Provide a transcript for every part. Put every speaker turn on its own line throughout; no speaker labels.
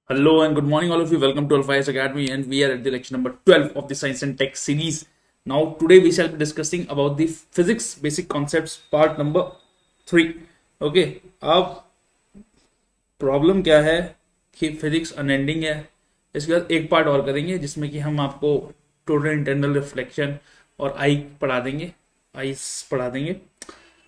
Hello and good morning, all of you. Welcome to Alpha Academy, and we are at the lecture number 12 of the Science and Tech series. Now, today we shall be discussing about the physics basic concepts part number 3. Okay, अब problem क्या है कि physics unending है। इसके बाद एक part और करेंगे जिसमें कि हम आपको टोटल इंटरनल रिफ्लेक्शन और आई पढ़ा देंगे, आइस पढ़ा देंगे।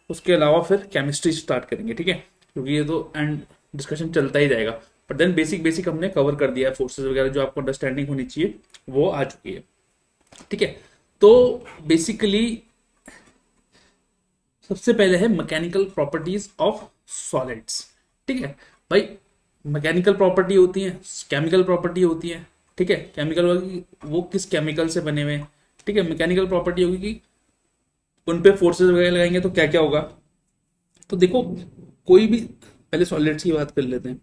उसके अलावा फिर केमिस्ट्री स्टार्ट करेंगे, ठीक है, क्योंकि ये तो एंड डिस्कशन चलता ही जाएगा। बट देन बेसिक बेसिक हमने कवर कर दिया है, फोर्सेस वगैरह जो आपको अंडरस्टैंडिंग होनी चाहिए वो आ चुकी है, ठीक है। तो बेसिकली सबसे पहले है मैकेनिकल प्रॉपर्टीज ऑफ सॉलिड्स, ठीक है भाई। मैकेनिकल प्रॉपर्टी होती है, केमिकल प्रॉपर्टी होती है, ठीक है। केमिकल होगी वो किस केमिकल से बने हुए हैं, ठीक है। मैकेनिकल प्रॉपर्टी होगी कि उन पे फोर्सेस वगैरह लगाएंगे तो क्या क्या होगा। तो देखो, कोई भी, पहले सॉलिड्स की बात कर लेते हैं।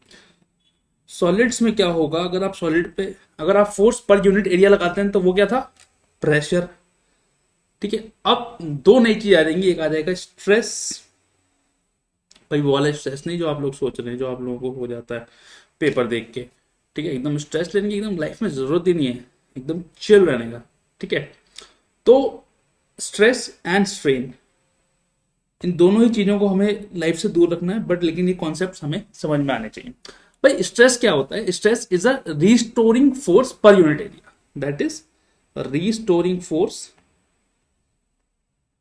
सॉलिड्स में क्या होगा, अगर आप सॉलिड पे अगर आप फोर्स पर यूनिट एरिया लगाते हैं तो वो क्या था, प्रेशर, ठीक है। अब दो नई चीज आ जाएंगी, एक आ जाएगा स्ट्रेस। भाई वो वाला स्ट्रेस नहीं जो आप लोग सोच रहे हैं, जो आप लोगों को हो जाता है पेपर देख के, ठीक है। एकदम स्ट्रेस लेने की एकदम लाइफ में जरूरत ही नहीं है, एकदम चिल रहने का, ठीक है। तो स्ट्रेस एंड स्ट्रेन, इन दोनों ही चीजों को हमें लाइफ से दूर रखना है, बट लेकिन ये कॉन्सेप्ट हमें समझ में आने चाहिए। भाई स्ट्रेस क्या होता है, stress is a restoring force पर unit area, that is restoring force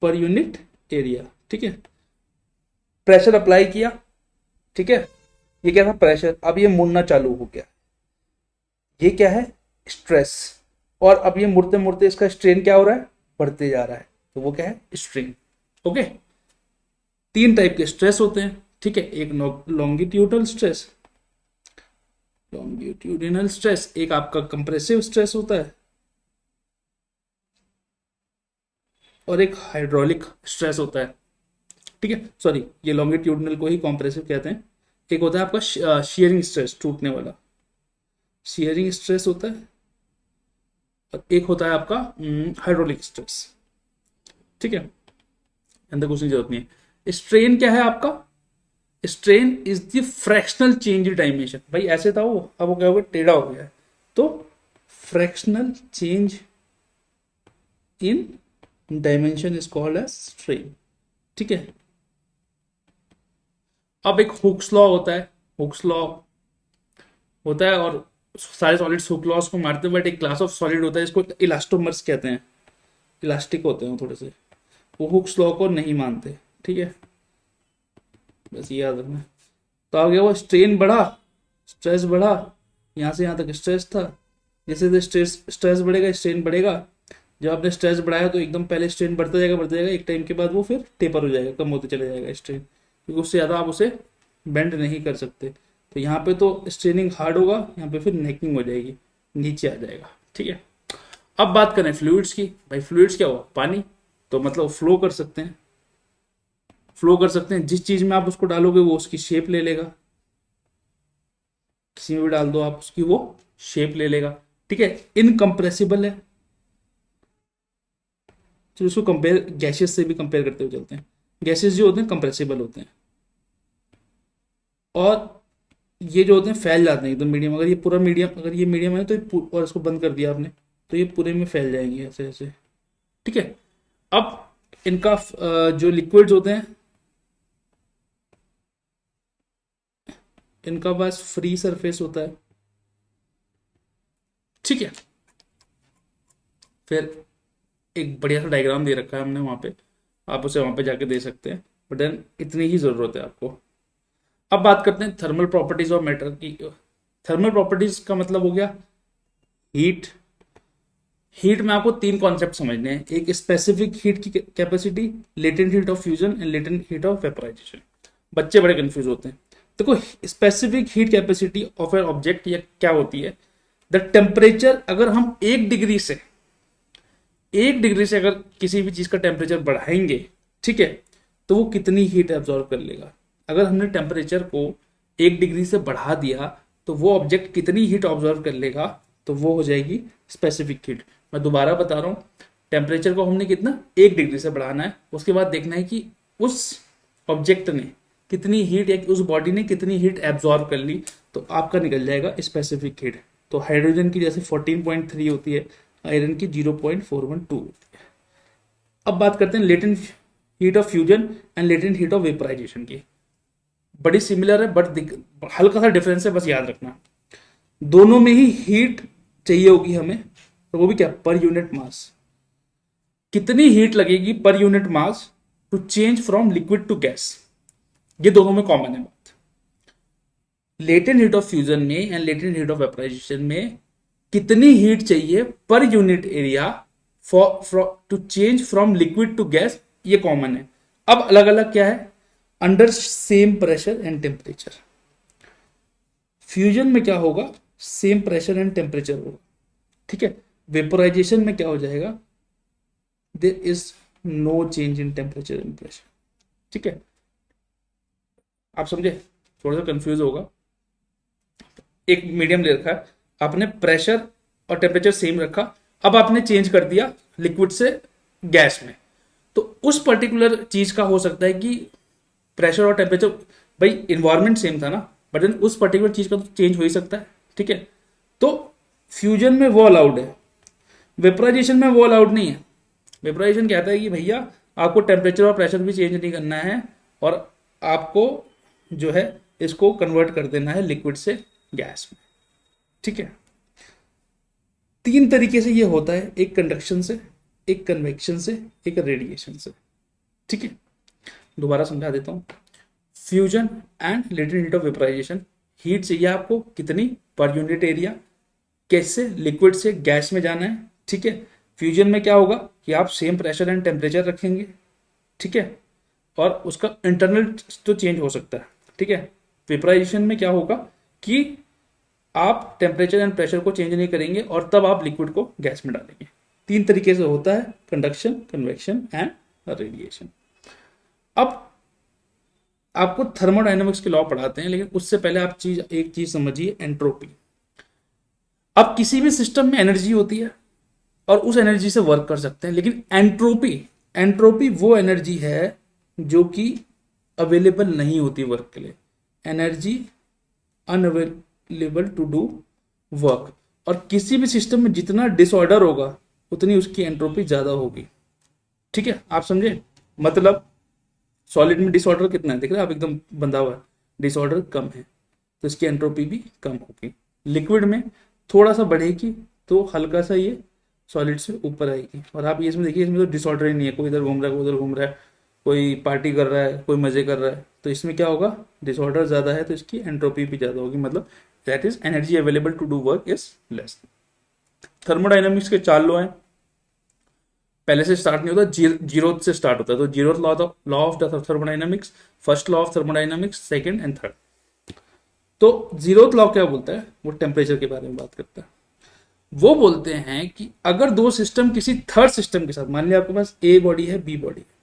पर यूनिट एरिया, ठीक है। प्रेशर अप्लाई किया, ठीक है, ये क्या था प्रेशर, अब ये मुड़ना चालू हो गया, ये क्या है स्ट्रेस। और अब ये मुड़ते मुड़ते इसका स्ट्रेन क्या हो रहा है, बढ़ते जा रहा है, तो वो क्या है स्ट्रेन। ओके, तीन टाइप के स्ट्रेस होते हैं, ठीक है। एक लॉन्गिट्यूडल स्ट्रेस, लॉन्गिट्यूडिनल स्ट्रेस, एक आपका कंप्रेसिव स्ट्रेस होता है, और एक हाइड्रोलिक स्ट्रेस होता है, ठीक है। सॉरी, ये लॉन्गिट्यूडनल को ही कंप्रेसिव कहते हैं। एक होता है आपका शियरिंग स्ट्रेस, टूटने वाला शियरिंग स्ट्रेस होता है, और एक होता है आपका हाइड्रोलिक स्ट्रेस, ठीक है। अंदर कुछ नहीं, जरूरत नहीं है। स्ट्रेन क्या है आपका, strain is the fractional change in dimension. भाई ऐसे था वो, अब वो क्या हो गया, टेढ़ा हो गया है, तो fractional change in dimension is called as strain, ठीक है। अब एक हुक्स लॉ होता है, हुक्स लॉ होता है, और सारे सॉलिड्स हुक लॉस को मारते हैं, बट एक क्लास ऑफ सॉलिड होता है जिसको इलास्टोमर्स कहते हैं, इलास्टिक होते हैं थोड़े से, वो हुक्स लॉ को नहीं मानते, ठीक है। बस ये याद रखना। तो आगे वो स्ट्रेन बढ़ा, स्ट्रेस बढ़ा, यहाँ से यहाँ तक स्ट्रेस था, जैसे जैसे स्ट्रेस स्ट्रेस बढ़ेगा स्ट्रेन बढ़ेगा। जब आपने स्ट्रेस बढ़ाया तो एकदम पहले स्ट्रेन बढ़ता जाएगा बढ़ता जाएगा, एक टाइम के बाद वो फिर टेपर हो जाएगा, कम होते चले जाएगा स्ट्रेन, क्योंकि उससे ज़्यादा आप उसे बेंड नहीं कर सकते। तो यहाँ पे तो स्ट्रेनिंग हार्ड होगा, यहाँ पे फिर नेकिंग हो जाएगी, नीचे आ जाएगा, ठीक है। अब बात करें फ्लूइड्स की। भाई फ्लूइड्स क्या हुआ, पानी, तो मतलब फ्लो कर सकते हैं, फ्लो कर सकते हैं, जिस चीज में आप उसको डालोगे वो उसकी शेप ले लेगा, किसी में भी डाल दो आप उसकी वो शेप ले लेगा, ठीक है। इनकम्प्रेसिबल है, तो इसको कंपेयर गैसेस से भी कंपेयर करते हुए चलते हैं। गैसेस जो होते हैं कंप्रेसिबल होते हैं, और ये जो होते हैं फैल जाते हैं एकदम मीडियम। अगर ये पूरा मीडियम, अगर ये मीडियम है तो और इसको बंद कर दिया आपने तो ये पूरे में फैल जाएंगे ऐसे ऐसे, ठीक है। अब इनका जो लिक्विड्स होते हैं, इनका पास फ्री सरफेस होता है, ठीक है। फिर एक बढ़िया सा डायग्राम दे रखा है हमने वहां पे, आप उसे वहां पे जाके दे सकते हैं, बट देन इतनी ही जरूरत है आपको। अब बात करते हैं थर्मल प्रॉपर्टीज ऑफ मैटर की। थर्मल प्रॉपर्टीज का मतलब हो गया हीट। हीट में आपको तीन कॉन्सेप्ट समझने हैं, एक स्पेसिफिक हीट की capacity, latent heat of fusion and latent heat of vaporisation. बच्चे बड़े कंफ्यूज होते हैं। देखो, specific heat capacity of an object ये क्या होती है, द टेम्परेचर, अगर हम 1 डिग्री से अगर किसी भी चीज का टेम्परेचर बढ़ाएंगे, ठीक है, तो वो कितनी हीट एब्जॉर्व कर लेगा। अगर हमने टेम्परेचर को 1 डिग्री से बढ़ा दिया तो वो ऑब्जेक्ट कितनी हीट ऑब्जॉर्व कर लेगा, तो वो हो जाएगी स्पेसिफिक हीट। मैं दोबारा बता रहा हूँ, टेम्परेचर को हमने कितना 1 डिग्री से बढ़ाना है, उसके बाद देखना है कि उस ऑब्जेक्ट ने कितनी हीट या उस बॉडी ने कितनी हीट एब्जॉर्व कर ली, तो आपका निकल जाएगा स्पेसिफिक हीट। तो हाइड्रोजन की जैसे 14.3 होती है, आयरन की 0.412 होती है। अब बात करते हैं latent heat of fusion and latent heat of vaporisation की। बड़ी सिमिलर है बट हल्का सा डिफरेंस है, बस याद रखना। दोनों में ही हीट चाहिए होगी हमें, तो वो भी क्या, पर यूनिट मास। कितनी हीट लगेगी per unit mass to change from liquid to gas, ये दोनों में कॉमन है बात। लेटेंट हीट ऑफ फ्यूजन में and latent heat of vaporisation में कितनी हीट चाहिए per unit area for to change from liquid to gas, ये कॉमन है। अब अलग अलग क्या है, under same pressure and temperature. Fusion में क्या होगा, सेम प्रेशर एंड टेम्परेचर होगा, ठीक है। वेपोराइजेशन में क्या हो जाएगा, there is no change in temperature and pressure, ठीक है। आप समझे, थोड़ा सा कंफ्यूज होगा। एक मीडियम ले रखा है आपने, प्रेशर और टेम्परेचर सेम रखा, अब आपने चेंज कर दिया लिक्विड से गैस में, तो उस पर्टिकुलर चीज का हो सकता है कि प्रेशर और टेम्परेचर, भाई इन्वायरमेंट सेम था ना, बट देन उस पर्टिकुलर चीज का तो चेंज हो ही सकता है, ठीक है। तो फ्यूजन में वो अलाउड है, वेपराइजेशन में वो अलाउड नहीं है। वेपराइजेशन कहता है कि भैया आपको टेम्परेचर और प्रेशर भी चेंज नहीं करना है, और आपको जो है इसको कन्वर्ट कर देना है लिक्विड से गैस में, ठीक है। तीन तरीके से ये होता है, एक कंडक्शन से, एक कन्वेक्शन से, एक रेडिएशन से, ठीक है। दोबारा समझा देता हूं। Fusion and latent heat of vaporisation, heat चाहिए आपको कितनी पर यूनिट एरिया, कैसे, लिक्विड से गैस में जाना है, ठीक है। फ्यूजन में क्या होगा कि आप सेम प्रेशर एंड टेम्परेचर रखेंगे, ठीक है, और उसका इंटरनल तो चेंज हो सकता है, ठीक है। वेपराइजेशन में क्या होगा कि आप टेम्परेचर एंड प्रेशर को चेंज नहीं करेंगे और तब आप लिक्विड को गैस में डालेंगे। तीन तरीके से होता है, कंडक्शन, कन्वेक्शन एंड रेडिएशन। अब आपको थर्मोडायनामिक्स के लॉ पढ़ाते हैं, लेकिन उससे पहले आप एक चीज समझिए, एंट्रोपी। अब किसी भी सिस्टम में एनर्जी होती है और उस एनर्जी से वर्क कर सकते हैं, लेकिन एंट्रोपी, एंट्रोपी वो एनर्जी है जो कि अवेलेबल नहीं होती वर्क के लिए, energy unavailable to do work. और किसी भी सिस्टम में जितना डिसऑर्डर होगा उतनी उसकी एंट्रोपी ज्यादा होगी, ठीक है। आप समझे, मतलब सॉलिड में डिसऑर्डर कितना है, देख रहे हैं आप, एकदम बंधा हुआ है, डिसऑर्डर कम है तो इसकी एंट्रोपी भी कम होगी। लिक्विड में थोड़ा सा बढ़ेगी तो हल्का सा ये सॉलिड से ऊपर आएगी। और आप ये इसमें देखिए, इसमें तो डिसऑर्डर ही नहीं है, कोई इधर घूम रहा है, कोई उधर घूम रहा है, कोई पार्टी कर रहा है, कोई मजे कर रहा है, तो इसमें क्या होगा, डिसऑर्डर ज्यादा है तो इसकी एंट्रोपी भी ज्यादा होगी, मतलब that is energy available to do work is less. Thermodynamics के चार लॉ हैं, पहले से स्टार्ट नहीं होता, जीरो से स्टार्ट होता है। तो zero law of the thermodynamics, first law of thermodynamics, second and third. तो जीरोथ लॉ क्या बोलता है, वो टेम्परेचर के बारे में बात करता है। वो बोलते हैं कि अगर दो सिस्टम किसी थर्ड सिस्टम के साथ, मान लिया आपके पास ए बॉडी है, बी बॉडी है,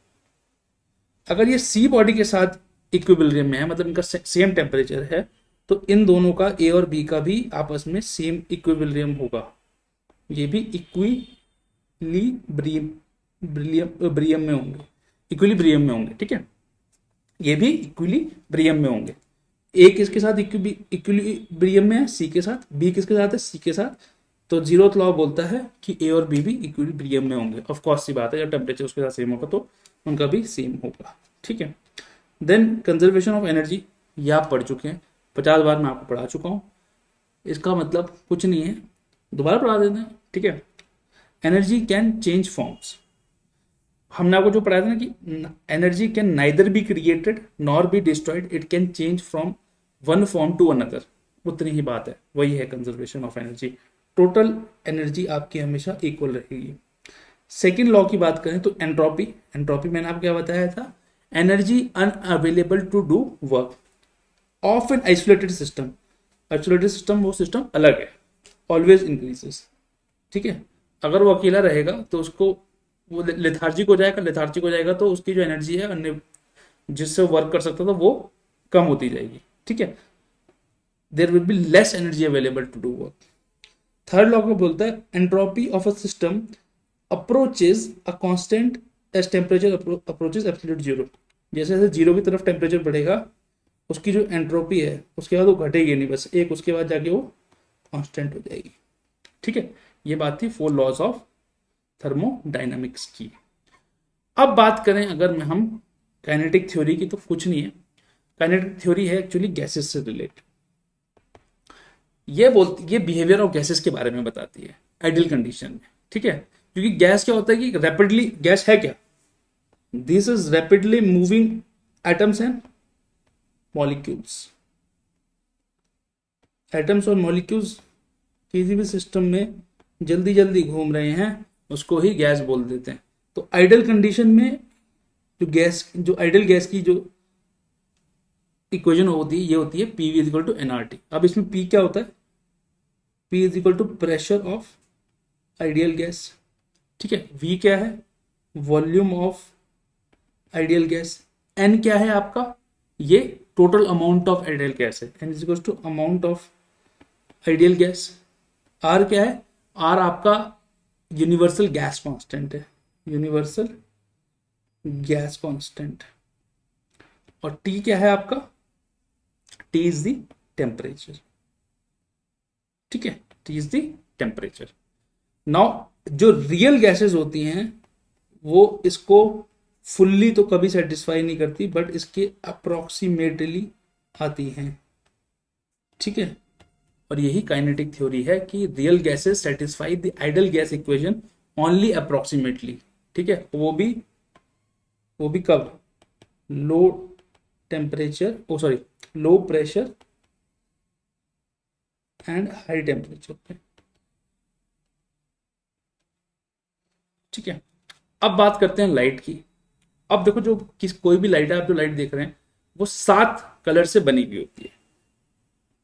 अगर ये सी बॉडी के साथ इक्विलिब्रियम में है, मतलब इनका सेम टेम्परेचर है, तो इन दोनों का, ए और बी का भी आपस में सेम इक्विलिब्रियम होगा, ये भी ब्रियम में होंगे, इक्विलिब्रियम में होंगे, ठीक है। ये भी इक्विलिब्रियम में होंगे। ए किसके साथ इक्विलिब्रियम में है, सी के साथ, बी किसके साथ है, सी के साथ। तो जीरोथ लॉ बोलता है कि ए और बी भी इक्विलिब्रियम में होंगे। ऑफ कोर्स सी बात है, जब टेम्परेचर उसके साथ सेम होगा तो उनका भी सेम होगा, ठीक है। देन कंजर्वेशन ऑफ एनर्जी, ये आप पढ़ चुके हैं, 50 बार मैं आपको पढ़ा चुका हूं। इसका मतलब कुछ नहीं है, दोबारा पढ़ा देते हैं, ठीक है। एनर्जी कैन चेंज फॉर्म्स, हमने आपको जो पढ़ाया था ना कि energy can neither be created nor be destroyed, it can change from one form to another, उतनी ही बात है, वही है conservation of energy. Total energy आपकी हमेशा इक्वल रहेगी। सेकेंड लॉ की बात करें तो एंट्रोपी, एंट्रोपी मैंने आपको क्या बताया था, energy unavailable to do work of an isolated system. Isolated system वो सिस्टम अलग है, ऑलवेज इंक्रीजेस, ठीक है। अगर वो अकेला रहेगा तो उसको वो लेथार्जिक हो जाएगा, लेथार्जिक हो जाएगा तो उसकी जो एनर्जी है अन्य जिससे वर्क कर सकता था वो कम होती जाएगी, ठीक है। There will be less energy available to do work. Third law को बोलता है entropy of a system approaches a constant as temperature approaches absolute zero. जैसे जैसे जीरो की तरफ टेम्परेचर बढ़ेगा उसकी जो एंट्रोपी है उसके बाद वो घटेगी नहीं, बस एक उसके बाद जाके वो कांस्टेंट हो जाएगी। ठीक है, ये बात थी 4 लॉज ऑफ थर्मोडाइनमिक्स की। अब बात करें अगर मैं हम काइनेटिक थ्योरी की, तो कुछ नहीं है, काइनेटिक थ्योरी है एक्चुअली गैसेस से रिलेटेड। ये बिहेवियर ऑफ गैसेस के बारे में बताती है आइडियल कंडीशन में। ठीक है, क्योंकि गैस क्या होता है कि रैपिडली, गैस है क्या, this is rapidly moving atoms and molecules. Atoms और मॉलिक्यूल्स किसी भी सिस्टम में जल्दी जल्दी घूम रहे हैं, उसको ही गैस बोल देते हैं। तो आइडियल कंडीशन में जो आइडियल गैस की जो इक्वेशन होती है ये होती है P V is equal to n R T. अब इसमें पी क्या होता है, P is equal to pressure of ideal gas. ठीक है, वी क्या है, volume of ideal gas. N क्या है आपका, ये total amount of ideal gas है, n is equal to amount of ideal gas. R क्या है, आर आपका यूनिवर्सल गैस कांस्टेंट है, यूनिवर्सल गैस कांस्टेंट। और टी क्या है आपका, टी इज द टेम्परेचर। ठीक है, T is the temperature. Now जो रियल गैसेस होती हैं वो इसको फुल्ली तो कभी सेटिस्फाई नहीं करती, बट इसके अप्रोक्सीमेटली आती हैं। ठीक है, और यही काइनेटिक थ्योरी है कि real gases satisfy the ideal gas equation only approximately. ठीक है, वो भी कब, low temperature, oh sorry, low pressure and high temperature पे। ठीक है, अब बात करते हैं लाइट की। अब देखो, कोई भी लाइट है, आप जो लाइट देख रहे हैं वो 7 कलर से बनी हुई होती है।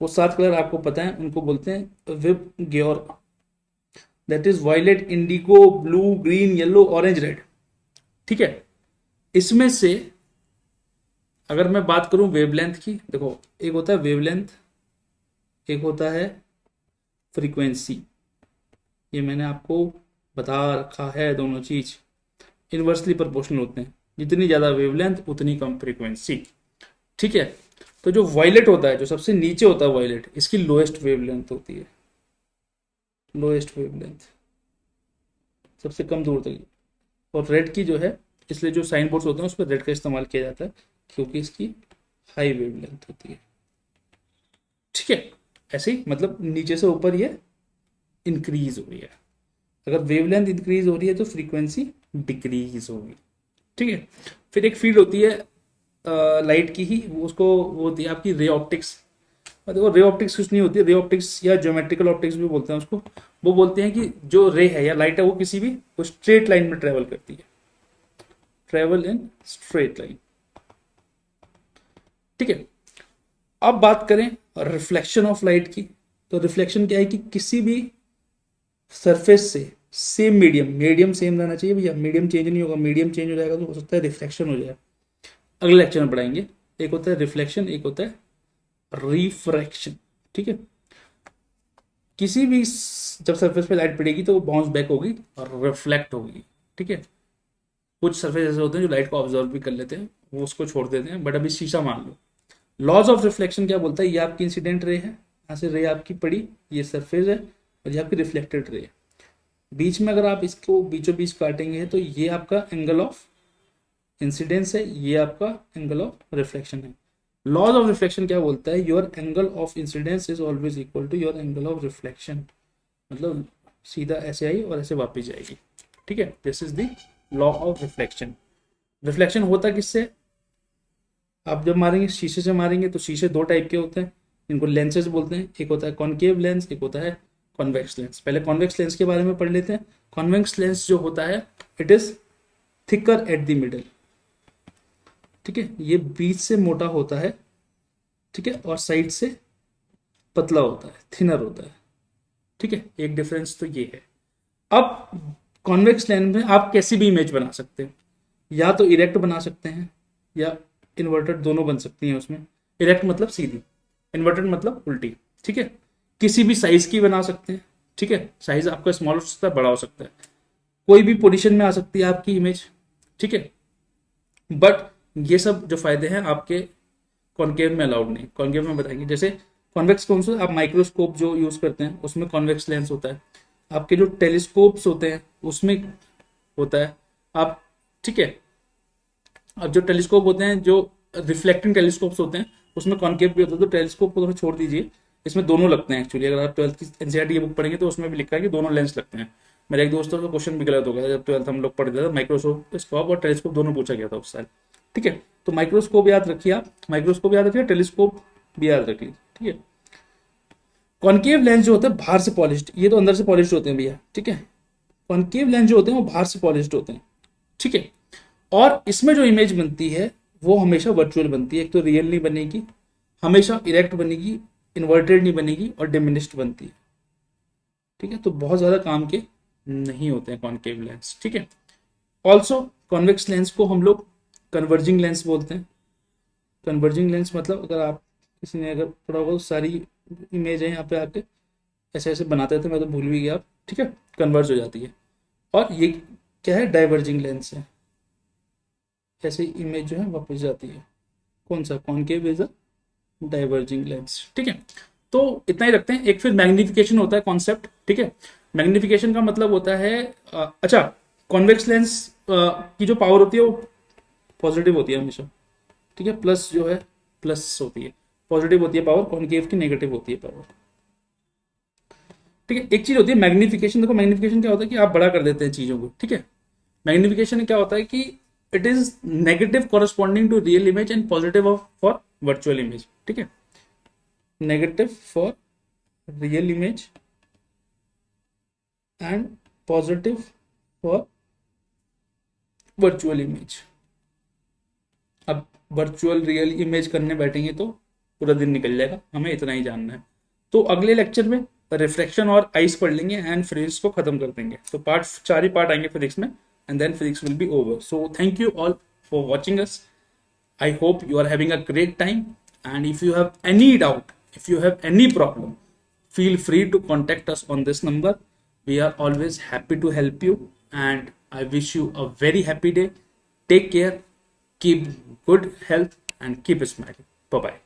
वो 7 कलर आपको पता है, उनको बोलते हैं VIBGYOR, that is violet, indigo, blue, green, yellow, orange, red. ठीक है, इसमें से अगर मैं बात करूं वेवलेंथ की, देखो एक होता है वेवलेंथ, एक होता है फ्रीक्वेंसी। ये मैंने आपको बता रखा है, दोनों चीज इनवर्सली प्रोपोर्शनल होते हैं, जितनी ज्यादा वेवलेंथ उतनी कम फ्रीक्वेंसी। ठीक है, तो जो वायलेट होता है, जो सबसे नीचे होता है वायलेट, इसकी लोएस्ट वेवलेंथ होती है, लोएस्ट वेवलेंथ, सबसे कम दूर तक। और रेड की जो है, इसलिए जो साइन बोर्ड्स होते हैं उस पर रेड का इस्तेमाल किया जाता है, क्योंकि इसकी हाई वेवलेंथ होती है। ठीक है, ऐसे ही मतलब नीचे से ऊपर ये इंक्रीज हो रही है। अगर वेवलेंथ इंक्रीज हो रही है तो फ्रीक्वेंसी डिक्रीज होगी। ठीक है, फिर एक फील्ड होती है लाइट की ही, वो होती है आपकी रे ऑप्टिक्स। देखो रे ऑप्टिक्स कुछ नहीं होती है, रे ऑप्टिक्स या ज्योमेट्रिकल ऑप्टिक्स भी बोलते हैं उसको। वो बोलते हैं कि जो रे है या लाइट है वो किसी भी स्ट्रेट लाइन में ट्रेवल करती है, ट्रेवल इन स्ट्रेट लाइन। ठीक है, अब बात करें रिफ्लेक्शन ऑफ लाइट की। तो रिफ्लेक्शन क्या है कि किसी भी सरफेस से सेम मीडियम सेम रहना चाहिए भैया, मीडियम चेंज नहीं होगा, मीडियम चेंज हो जाएगा तो हो सकता है रिफ्लेक्शन हो जाए। अगले लेक्चर में पढ़ाएंगे, एक होता है रिफ्लेक्शन, एक होता है रिफ्रैक्शन। ठीक है, किसी भी जब सरफेस पे लाइट पड़ेगी तो वो बाउंस बैक होगी और रिफ्लेक्ट होगी। ठीक है, कुछ सरफेस ऐसे होते हैं जो लाइट को ऑब्जर्व भी कर लेते हैं, वो उसको छोड़ देते हैं, बट अभी शीशा मान लो। लॉज ऑफ रिफ्लेक्शन क्या बोलता है, ये आपकी इंसिडेंट रे है, यहाँ से रे आपकी पड़ी, ये सरफेस है, और ये आपकी रिफ्लेक्टेड रे है। बीच में अगर आप इसको बीचों बीच काटेंगे तो ये आपका एंगल ऑफ इंसिडेंस है, ये आपका एंगल ऑफ रिफ्लेक्शन है। लॉज ऑफ रिफ्लेक्शन क्या बोलता है, your angle of incidence is always equal to your angle of reflection. मतलब सीधा ऐसे आई और ऐसे वापस जाएगी। ठीक है, this is the law of reflection. Reflection होता किससे, आप जब मारेंगे शीशे से मारेंगे तो शीशे 2 टाइप के होते हैं, इनको लेंसेज बोलते हैं। एक होता है कॉनकेव लेंस, एक होता है कॉन्वेक्स लेंस। पहले कॉन्वेक्स लेंस के बारे में पढ़ लेते हैं। कॉन्वेक्स लेंस जो होता है, it is thicker at the middle. ठीक है, ये बीच से मोटा होता है, ठीक है, और साइड से पतला होता है, थिनर होता है। ठीक है, एक डिफरेंस तो ये है। अब कॉन्वेक्स लेंस में आप कैसी भी इमेज बना सकते हैं, या तो इरेक्ट बना सकते हैं या इन्वर्टेड, दोनों बन सकती हैं उसमें। इरेक्ट मतलब सीधी, इन्वर्टेड मतलब उल्टी। ठीक है, किसी भी साइज की बना सकते हैं। ठीक है, साइज आपका स्मॉल हो सकता है, बड़ा हो सकता है, कोई भी पोजीशन में आ सकती है आपकी इमेज। ठीक है, बट ये सब जो फायदे हैं आपके कॉनकेव में अलाउड नहीं। कॉनकेव में बताएंगे, जैसे कॉन्वेक्स कौन सा, आप माइक्रोस्कोप जो यूज करते हैं उसमें कॉन्वेक्स लेंस होता है, आपके जो टेलीस्कोप्स होते हैं उसमें होता है। आप ठीक है, अब जो टेलीस्कोप होते हैं, जो रिफ्लेक्टिंग टेलीस्कोप्स होते हैं उसमें कॉनकेव भी होता है। तो टेलीस्कोप को थोड़ा छोड़ दीजिए, इसमें दोनों लगते हैं एक्चुअली। अगर आप 12th की एनसीईआरटी की बुक पढ़ेंगे तो उसमें भी लिखा है कि दोनों लेंस लगते हैं। मेरे एक दोस्तों का क्वेश्चन भी गलत हो गया था जब 12th हम लोग पढ़ते थे, माइक्रोस्कोप और टेलीस्कोप दोनों पूछा गया था उस साल। ठीक है, तो माइक्रोस्कोप याद रखिए, आप माइक्रोस्कोप याद रखिए, टेलीस्कोप भी याद रखिए। ठीक है, कॉनकेव लेंस जो होते हैं बाहर से पॉलिश्ड, ये तो अंदर से पॉलिश्ड होते हैं भैया। ठीक है, कॉनकेव लेंस जो होते हैं वो बाहर से पॉलिश्ड होते हैं। ठीक है, और इसमें जो इमेज बनती है वो हमेशा वर्चुअल बनती है। एक तो रियल नहीं बनेगी, हमेशा इरेक्ट बनेगी, इन्वर्टेड नहीं बनेगी और डिमिनिश्ड बनती है। ठीक है, तो बहुत ज्यादा काम के नहीं होते हैं कॉनकेव लेंस। ठीक है, ऑल्सो कॉन्वेक्स लेंस को हम लोग कन्वर्जिंग लेंस बोलते हैं। कन्वर्जिंग लेंस मतलब अगर आप किसी ने अगर थोड़ा बहुत सारी इमेज है यहाँ पे आके ऐसे ऐसे बनाते थे, मैं तो भूल भी गया। ठीक है, कन्वर्ज हो जाती है। और ये क्या है, डाइवर्जिंग लेंस है, ऐसे इमेज जो है वापस जाती है। कौन सा, concave is a diverging lens. ठीक है, तो इतना ही रखते हैं। एक फिर मैग्निफिकेशन होता है कॉन्सेप्ट। ठीक है, मैग्निफिकेशन का मतलब होता है अच्छा, कॉन्वेक्स लेंस की जो पावर होती है वो पॉजिटिव होती है हमेशा। ठीक है, प्लस जो है प्लस होती है, पॉजिटिव होती है पावर, कॉनकेव की नेगेटिव होती है पावर। ठीक है, एक चीज होती है मैग्निफिकेशन। देखो मैग्निफिकेशन क्या होता है कि आप बड़ा कर देते हैं चीजों को। ठीक है, मैग्निफिकेशन क्या होता है कि it is negative corresponding to real image and positive for virtual image. ठीक है, negative for real image and positive for virtual image. अब वर्चुअल रियल इमेज करने बैठेंगे तो पूरा दिन निकल जाएगा, हमें इतना ही जानना है। तो अगले लेक्चर में रिफ्लेक्शन और आइस पढ़ लेंगे एंड फिजिक्स को खत्म कर देंगे। तो पार्ट 4 ही पार्ट आएंगे फिजिक्स में, and then physics will be over. So thank you all for watching us. I hope you are having a great time. And if you have any doubt, if you have any problem, feel free to contact us on this number. We are always happy to help you. And I wish you a very happy day. Take care, keep good health, and keep smiling. Bye bye.